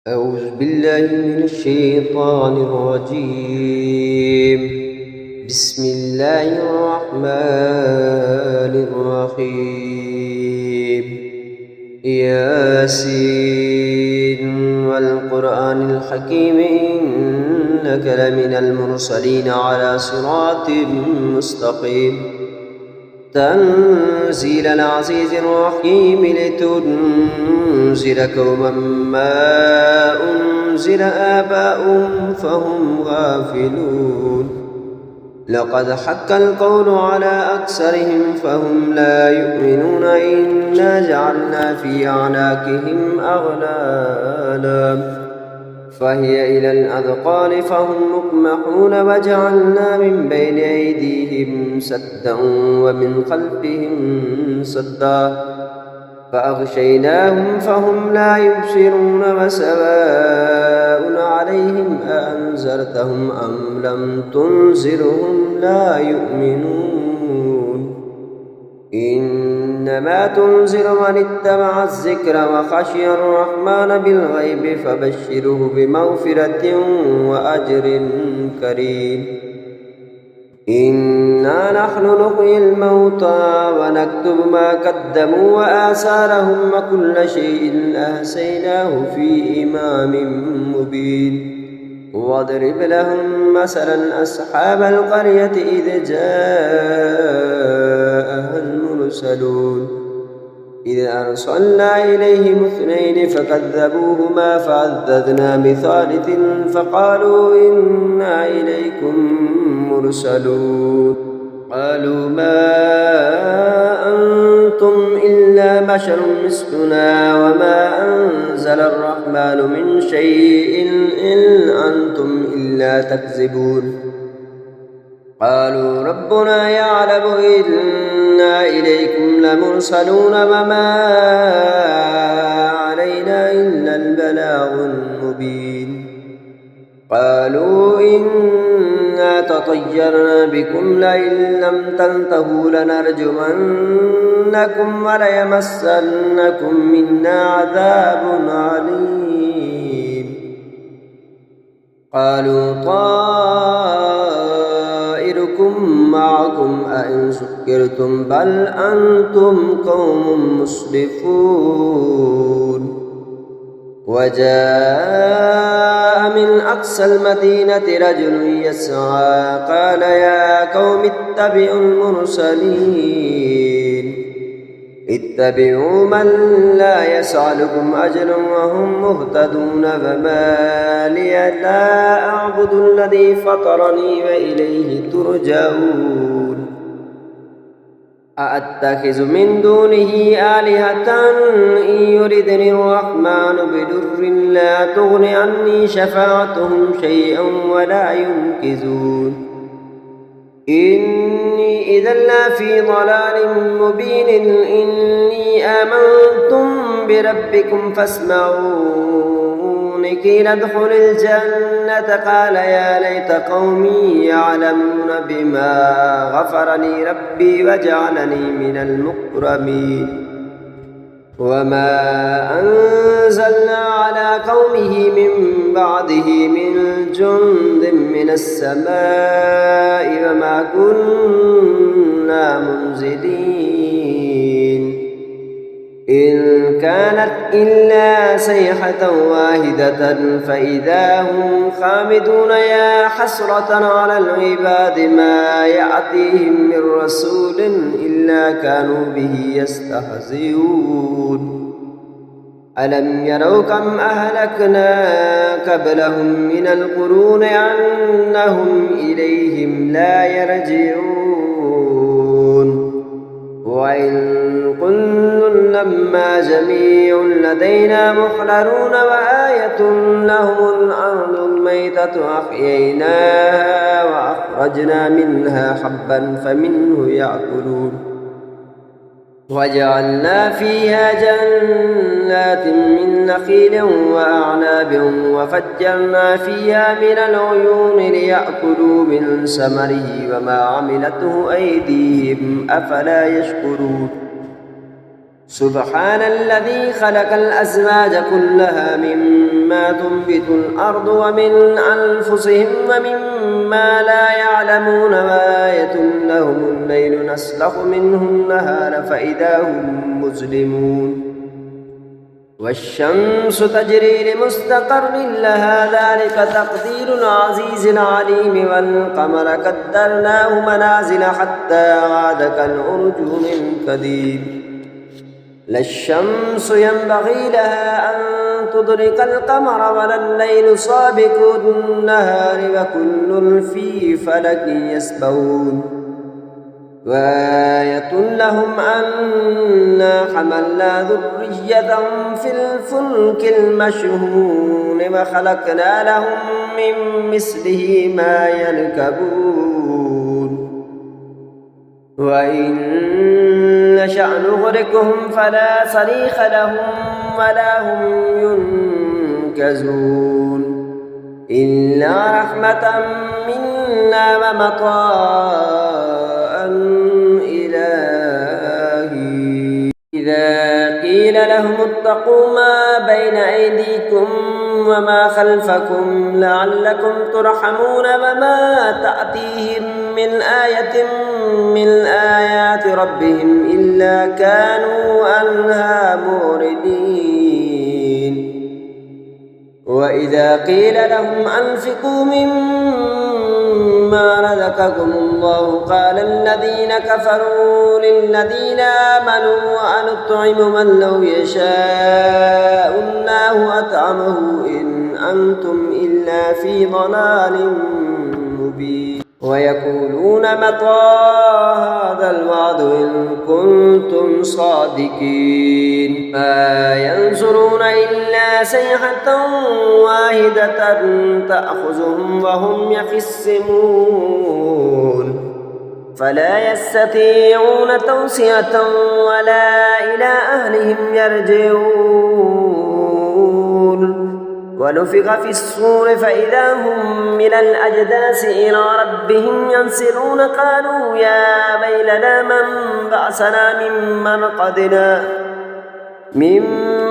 أعوذ بالله من الشيطان الرجيم. بسم الله الرحمن الرحيم. ياسين والقرآن الحكيم إنك لمن المرسلين على صراط مستقيم. تنزيل العزيز الرحيم لتنذر قوما ما أنزل آباؤهم فهم غافلون. لقد حق القول على أكثرهم فهم لا يؤمنون. إنا جعلنا في أعناقهم أغلالا فهي إلى الأذقان فهم مقمحون. وجعلنا من بين أيديهم سدا ومن خلفهم سدا فأغشيناهم فهم لا يبصرون. وسواء عليهم أأنذرتهم أم لم تنذرهم لا يؤمنون. إنما تنذر من اتبع الذكر وخشي الرحمن بالغيب فبشره بمغفرة وأجر كريم. إنا نحن نحيي الموتى ونكتب ما قدموا وآثارهم وكل شيء أحصيناه في إمام مبين. واضرب لهم مثلا أصحاب القرية إذ جاءها المرسلون إذ أرسلنا إليهم اثنين فكذبوهما فعززنا بثالث فقالوا إنا إليكم مرسلون. قالوا ما أنتم إلا بشر مثلنا وما أنزل الرحمن من شيء إن أنتم إلا تكذبون. قالوا ربنا يعلم إنا إليكم لمرسلون وما علينا إلا البلاغ المبين. قالوا إنا تطيرنا بكم لئن لم تنتهوا لنرجمنكم وليمسنكم منا عذاب عليم. قالوا طائركم معكم أئن سكرتم بل أنتم قوم مسرفون. وجاء من أقصى المدينة رجل يسعى قال يا قوم اتبعوا المرسلين اتبعوا من لا يسألكم أجرا وهم مهتدون. فما لي لا أعبد الذي فطرني وإليه ترجعون. أأتخذ من دونه آلهة إن يردني الرحمن بضر لا تغن عني شفاعتهم شيئا ولا ينقذون. إني إذا لفي ضلال مبين. إني آمنتم بربكم فاسمعون. قيل ادخل الجنة قال يا ليت قومي يعلمون بما غفر لي ربي وجعلني من المكرمين. وما أنزلنا على قومه من بعده من جند من السماء وما كنا منزلين. إن كانت إلا صيحة واحدة فإذا هم خامدون. يا حسرة على العباد ما يأتيهم من رسول إلا كانوا به يستهزئون. ألم يروا كم أهلكنا قبلهم من القرون أنهم إليهم لا يرجعون. وإن كل لما جميع لدينا محضرون. وآية لهم الأرض الميتة أحييناها وأخرجنا منها حبا فمنه يأكلون. وجعلنا فيها جنات من نخيل وأعناب وفجرنا فيها من العيون ليأكلوا من ثمره وما عملته أيديهم أفلا يشكرون. سبحان الذي خلق الأزواج كلها مما تنبت الأرض ومن أنفسهم ومما لا يعلمون وآية لهم الليل نسلخ منه النهار فإذا هم مظلمون والشمس تجري لمستقر لها ذلك تقدير العزيز العليم والقمر قدرناه منازل حتى عاد كالعرجون القديم لا الشمس ينبغي لها أن تدرك القمر ولا الليل سابق النهار وكل في فلك يسبحون وآية لهم أنا حملنا ذريتهم في الفلك المشحون وخلقنا لهم من مثله ما يركبون وإن نشأ نغرقهم فلا صريخ لهم ولا هم ينقذون إلا رحمة منا ومطاء إلهي إذا قيل لهم اتقوا ما بين أيديكم وما خلفكم لعلكم ترحمون وما تأتيهم من آية من آيات ربهم إلا كانوا عنها معرضين وإذا قيل لهم أنفقوا مما رزقكم الله قال الذين كفروا للذين آمنوا أنطعم من لو يشاء الله أطعمه إن أنتم إلا في ضلال مبين ويقولون متى هذا الوعد إن كنتم صادقين ما ينظرون إلا صيحة واحدة تأخذهم وهم يخصمون فلا يستطيعون توصية ولا إلى أهلهم يرجعون ونفخ في الصور فإذا هم من الأجداث إلى ربهم ينسلون قالوا يا ويلنا من بعثنا من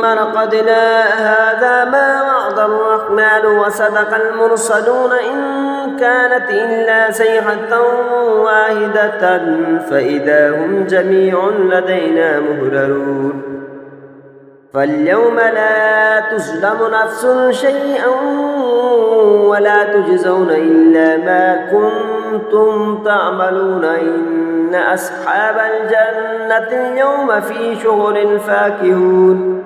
مرقدنا هذا ما وعد الرحمن وصدق المرسلون إن كانت إلا صيحة واحدة فإذا هم جميع لدينا مهررون فاليوم لا تظلم نفس شيئا ولا تجزون إلا ما كنتم تعملون إن أصحاب الجنة اليوم في شغل فاكهون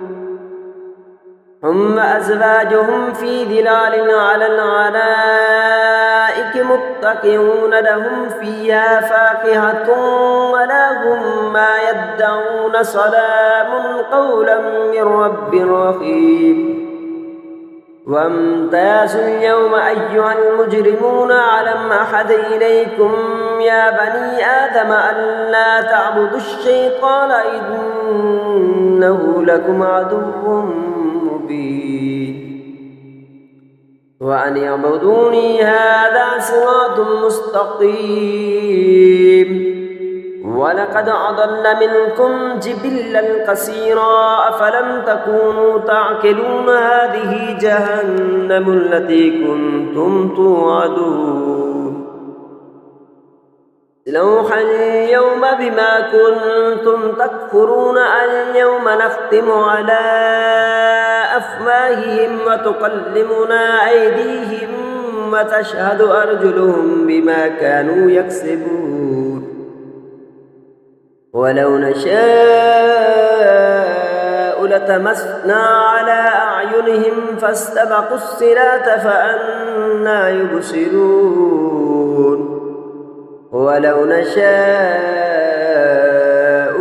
هم أزواجهم في ظلال على الأرائك متكئون لهم فيها فاكهة ولهم ما يدعون سلام قولا من رب رحيم وامتازوا اليوم أيها المجرمون ألم أعهد إليكم يا بني آدم ألا تعبدوا الشيطان إنه لكم عدو مبين وأن اعبدوني هذا صراط مستقيم ولقد أضل منكم جبلا كثيرا أفلم تكونوا تعقلون هذه جهنم التي كنتم توعدون لوحا اليوم بما كنتم تكفرون اليوم نختم على أفواههم وتكلمنا أيديهم وتشهد أرجلهم بما كانوا يكسبون ولو نشاء لتمسنا على أعينهم فاستبقوا الصراط فأنى يبصرون ولو نشاء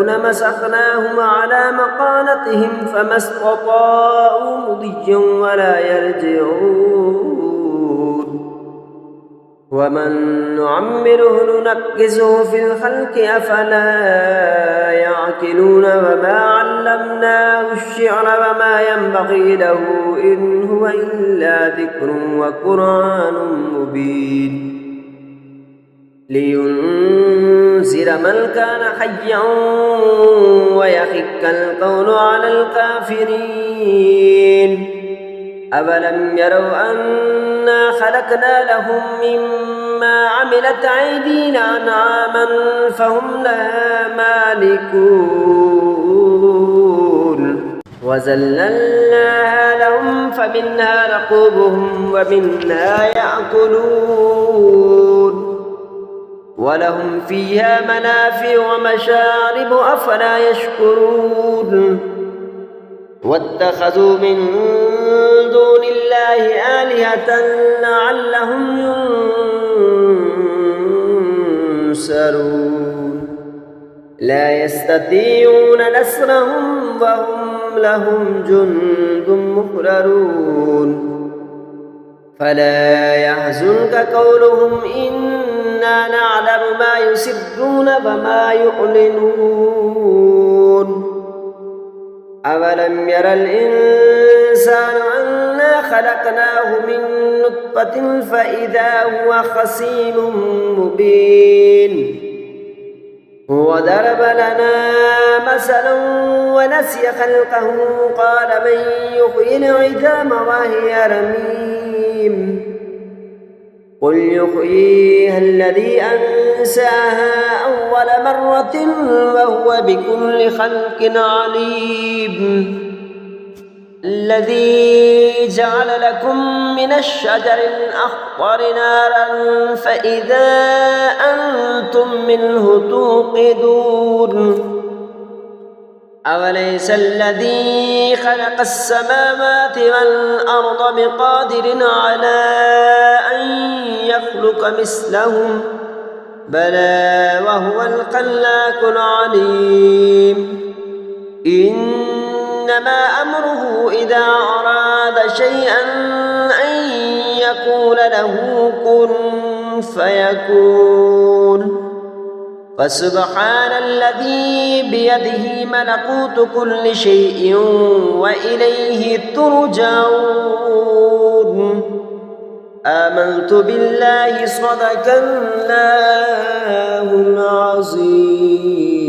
لمسخناهم على مقالتهم فما استطاعوا مضيا ولا يرجعون ومن نعمره ننكسه في الخلق أفلا يعقلون وما علمناه الشعر وما ينبغي له إن هو إلا ذكر وقرآن مبين لينذر من كان حيا ويحق القول على الكافرين أولم يروا أنا خلقنا لهم مما عملت أيدينا أنعاما فهم لها مالكون وذللناها لهم فمنها ركوبهم ومنها يأكلون ولهم فيها منافع ومشارب أفلا يشكرون واتخذوا من دون الله آلهة لعلهم ينصرون لا يستطيعون نصرهم وهم لهم جند محضرون فلا يحزنك قولهم إنا نعلم ما يسرون وما يعلنون أولم ير الإنسان أنا خلقناه من نطفة فإذا هو خصيم مبين وضرب لنا مثلا ونسي خلقه قال من يحيي العظام وهي رميم قل يحييها الذي أنشأها أول مرة وهو بكل خلق عليم الذي جعل لكم من الشجر الأخضر نارا فإذا أنتم منه توقدون أوليس الذي خلق السماوات والأرض بقادر على أن يخلق مثلهم بلى وهو الخلاق العليم إنما أمره إذا أراد شيئا أن يقول له كن فيكون فسبحان الذي بيده ملكوت كل شيء وإليه ترجعون آمنت بالله صدق الله العظيم.